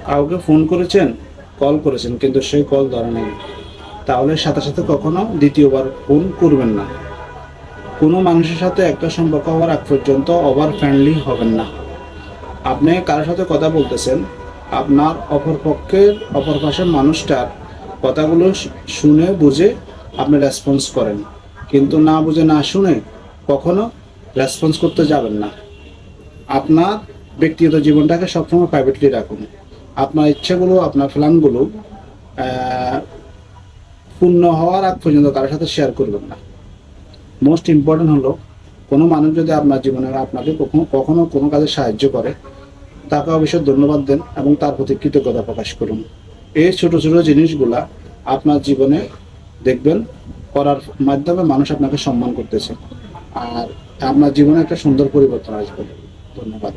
কাউকে ফোন করেছেন, কল করেছেন, কিন্তু সেই কল ধরে নেই, তাহলে সাথে সাথে কখনো দ্বিতীয়বার ফোন করবেন না। কোনো মানুষের সাথে একটা সম্পর্ক হওয়ার আগ পর্যন্ত ওভার ফ্রেন্ডলি হবেন না। আপনি কারোর সাথে কথা বলতেছেন, আপনার অপর পাশের মানুষটার কথাগুলো শুনে বুঝে আপনি রেসপন্স করেন, কিন্তু না বুঝে না শুনে কখনো রেসপন্স করতে যাবেন না। আপনার ব্যক্তিগত জীবনটাকে সবসময় প্রাইভেটলি রাখুন। আপনার ইচ্ছেগুলো, আপনার প্ল্যানগুলো পূর্ণ হওয়ার আগ পর্যন্ত কারোর সাথে শেয়ার করবেন না। মোস্ট ইম্পর্টেন্ট হলো, কোনো মানুষ যদি আপনার জীবনে আপনাকে কখনো কখনো কোনো কাজে সাহায্য করে, তাকে অবশ্যই ধন্যবাদ দেন এবং তার প্রতি কৃতজ্ঞতা প্রকাশ করুন। এই ছোট ছোট জিনিসগুলা আপনার জীবনে দেখবেন করার মাধ্যমে মানুষ আপনাকে সম্মান করতেছে, আর আপনার জীবনে একটা সুন্দর পরিবর্তন আসবে। ধন্যবাদ।